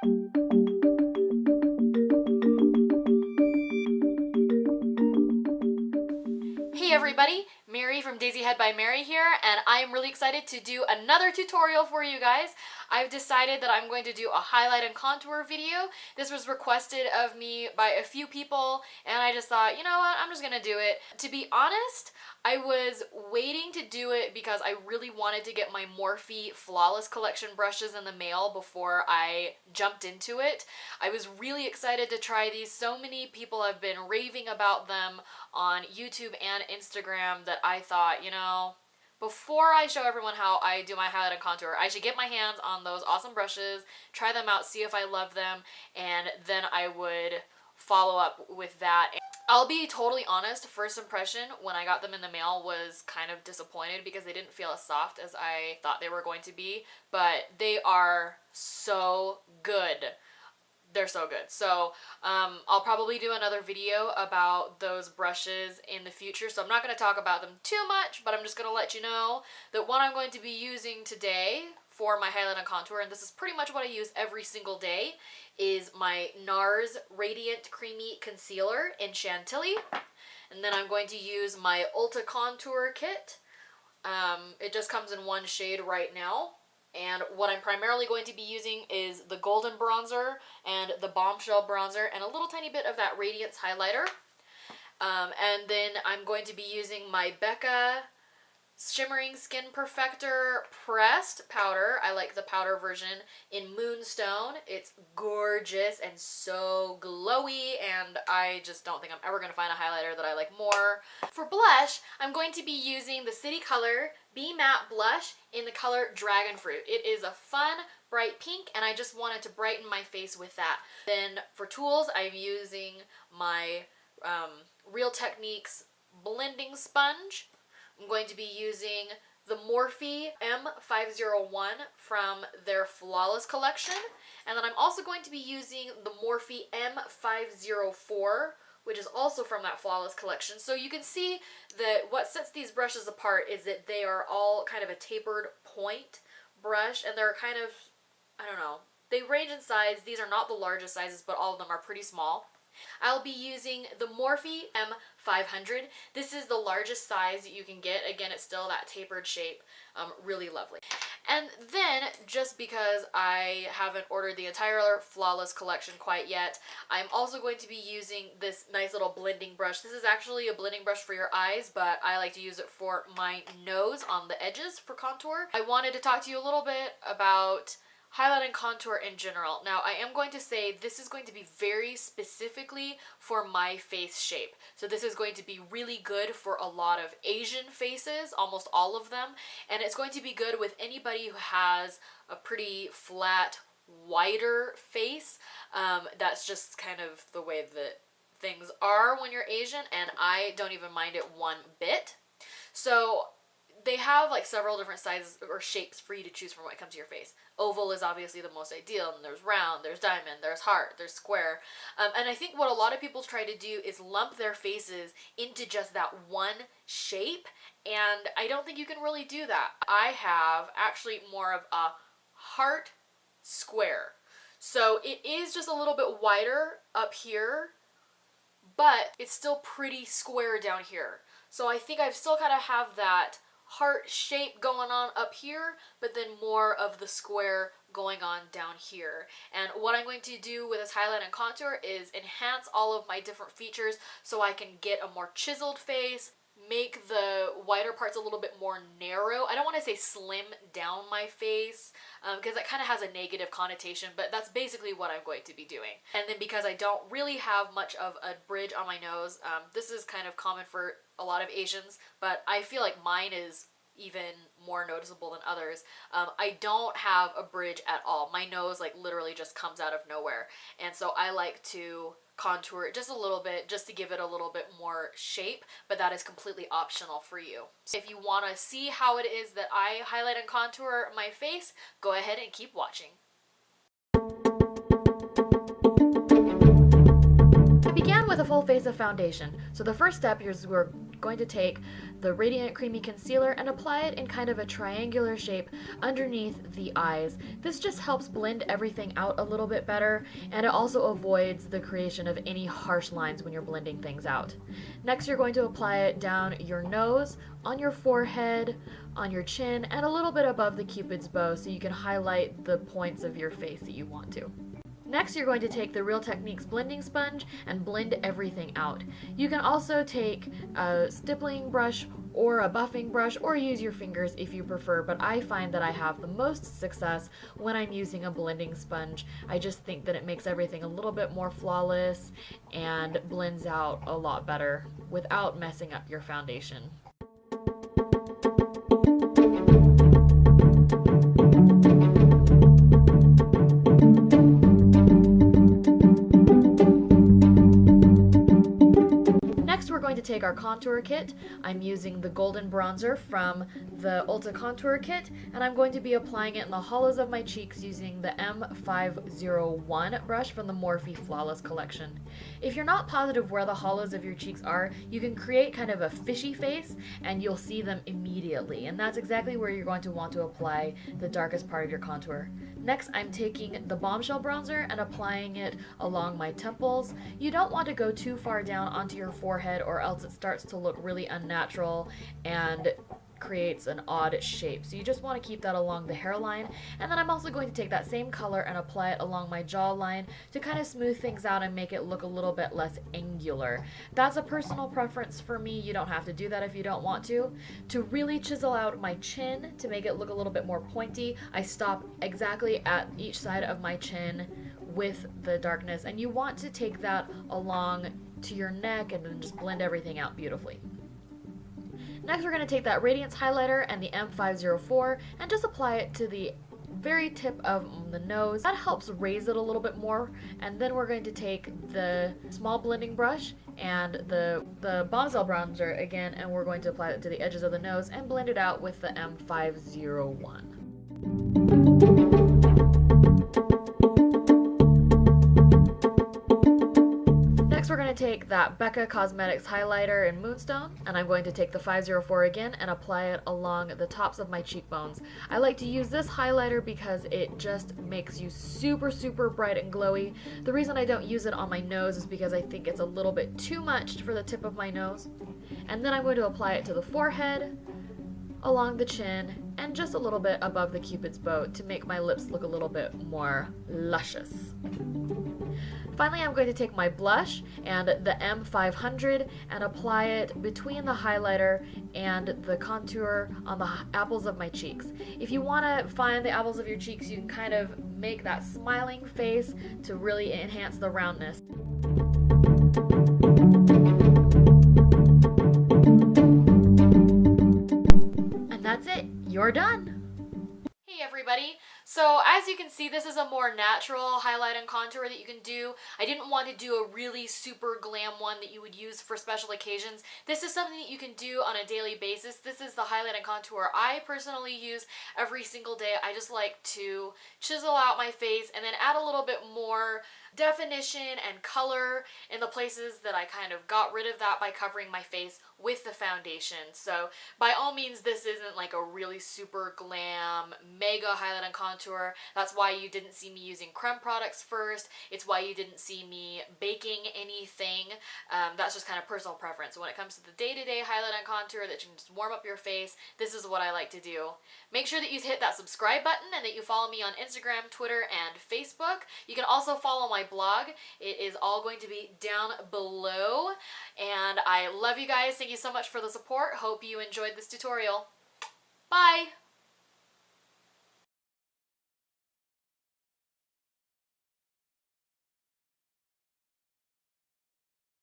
Hey everybody, Mary from Daisyhead by Mary here, and I am really excited to do another tutorial for you guys. I've decided that I'm going to do a highlight and contour video. This was requested of me by a few people, and I just thought, you know what, I'm just gonna do it. To be honest, I was waiting to do it because I really wanted to get my Morphe Flawless Collection brushes in the mail before I jumped into it. I was really excited to try these. So many people have been raving about them on YouTube and Instagram that I thought, you know, before I show everyone how I do my highlight and contour, I should get my hands on those awesome brushes, try them out, see if I love them, and then I would follow up with that. I'll be totally honest, first impression when I got them in the mail was kind of disappointed because they didn't feel as soft as I thought they were going to be, but they are so good. They're so good. So I'll probably do another video about those brushes in the future, so I'm not going to talk about them too much, but I'm just going to let you know that what I'm going to be using today for my highlight and contour, and this is pretty much what I use every single day, is my NARS Radiant Creamy Concealer in Chantilly. And then I'm going to use my Ulta Contour Kit. It just comes in one shade right now. And what I'm primarily going to be using is the Golden Bronzer and the Bombshell Bronzer and a little tiny bit of that Radiance Highlighter. And then I'm going to be using my BECCA Shimmering Skin Perfector Pressed Powder. I like the powder version in Moonstone. It's gorgeous and so glowy, and I just don't think I'm ever going to find a highlighter that I like more. For blush, I'm going to be using the City Color Be Matte Blush in the color Dragon Fruit. It is a fun, bright pink, and I just wanted to brighten my face with that. Then for tools, I'm using my Real Techniques blending sponge. I'm going to be using the Morphe M501 from their Flawless collection. And then I'm also going to be using the Morphe M504, which is also from that Flawless collection. So you can see that what sets these brushes apart is that they are all kind of a tapered point brush, and they're kind of, I don't know, they range in size. These are not the largest sizes, but all of them are pretty small. I'll be using the Morphe M500. This is the largest size that you can get. Again, it's still that tapered shape. Really lovely. And then, just because I haven't ordered the entire Flawless collection quite yet, I'm also going to be using this nice little blending brush. This is actually a blending brush for your eyes, but I like to use it for my nose on the edges for contour. I wanted to talk to you a little bit about highlight and contour in general. Now, I am going to say this is going to be very specifically for my face shape. So this is going to be really good for a lot of Asian faces, almost all of them, and it's going to be good with anybody who has a pretty flat, wider face. That's just kind of the way that things are when you're Asian, and I don't even mind it one bit. So they have like several different sizes or shapes for you to choose from when it comes to your face. Oval is obviously the most ideal, and there's round, there's diamond, there's heart, there's square. And I think what a lot of people try to do is lump their faces into just that one shape, and I don't think you can really do that. I have actually more of a heart square. So it is just a little bit wider up here, but it's still pretty square down here. So I think I still kind of have that heart shape going on up here, but then more of the square going on down here. And what I'm going to do with this highlight and contour is enhance all of my different features so I can get a more chiseled face, make the wider parts a little bit more narrow. I don't want to say slim down my face because that kind of has a negative connotation, but that's basically what I'm going to be doing. And then because I don't really have much of a bridge on my nose, this is kind of common for a lot of Asians, but I feel like mine is even more noticeable than others. I don't have a bridge at all. My nose like literally just comes out of nowhere, and so I like to contour it just a little bit just to give it a little bit more shape, but that is completely optional for you. So if you want to see how it is that I highlight and contour my face, go ahead and keep watching. I began with a full face of foundation. So the first step is we're going to take the Radiant Creamy Concealer and apply it in kind of a triangular shape underneath the eyes. This just helps blend everything out a little bit better, and it also avoids the creation of any harsh lines when you're blending things out. Next, you're going to apply it down your nose, on your forehead, on your chin, and a little bit above the Cupid's bow so you can highlight the points of your face that you want to. Next, you're going to take the Real Techniques blending sponge and blend everything out. You can also take a stippling brush or a buffing brush or use your fingers if you prefer, but I find that I have the most success when I'm using a blending sponge. I just think that it makes everything a little bit more flawless and blends out a lot better without messing up your foundation. To take our contour kit. I'm using the golden bronzer from the Ulta contour kit, and I'm going to be applying it in the hollows of my cheeks using the M501 brush from the Morphe Flawless collection. If you're not positive where the hollows of your cheeks are, you can create kind of a fishy face and you'll see them immediately, and that's exactly where you're going to want to apply the darkest part of your contour. Next, I'm taking the Bombshell bronzer and applying it along my temples. You don't want to go too far down onto your forehead or else it starts to look really unnatural and creates an odd shape. So you just want to keep that along the hairline. And then I'm also going to take that same color and apply it along my jawline to kind of smooth things out and make it look a little bit less angular. That's a personal preference for me. You don't have to do that if you don't want to. To really chisel out my chin to make it look a little bit more pointy, I stop exactly at each side of my chin with the darkness, and you want to take that along to your neck and then just blend everything out beautifully. Next, we're going to take that Radiance highlighter and the M504 and just apply it to the very tip of the nose. That helps raise it a little bit more. And then we're going to take the small blending brush and the Bombshell bronzer again, and we're going to apply it to the edges of the nose and blend it out with the M501. Next, we're going to take that BECCA Cosmetics highlighter in Moonstone, and I'm going to take the 504 again and apply it along the tops of my cheekbones. I like to use this highlighter because it just makes you super, super bright and glowy. The reason I don't use it on my nose is because I think it's a little bit too much for the tip of my nose. And then I'm going to apply it to the forehead, along the chin, and just a little bit above the Cupid's bow to make my lips look a little bit more luscious. Finally, I'm going to take my blush and the M500 and apply it between the highlighter and the contour on the apples of my cheeks. If you want to find the apples of your cheeks, you can kind of make that smiling face to really enhance the roundness. And that's it. You're done. Hey everybody. So as you can see, this is a more natural highlight and contour that you can do. I didn't want to do a really super glam one that you would use for special occasions. This is something that you can do on a daily basis. This is the highlight and contour I personally use every single day. I just like to chisel out my face and then add a little bit more definition and color in the places that I kind of got rid of that by covering my face with the foundation. So by all means, this isn't like a really super glam mega highlight and contour. That's why you didn't see me using creme products first. It's why you didn't see me baking anything. That's just kind of personal preference. When it comes to the day-to-day highlight and contour that you can just warm up your face, this is what I like to do. Make sure that you hit that subscribe button and that you follow me on Instagram, Twitter, and Facebook. You can also follow my blog. It is all going to be down below. And I love you guys. Thank you so much for the support. Hope you enjoyed this tutorial. Bye!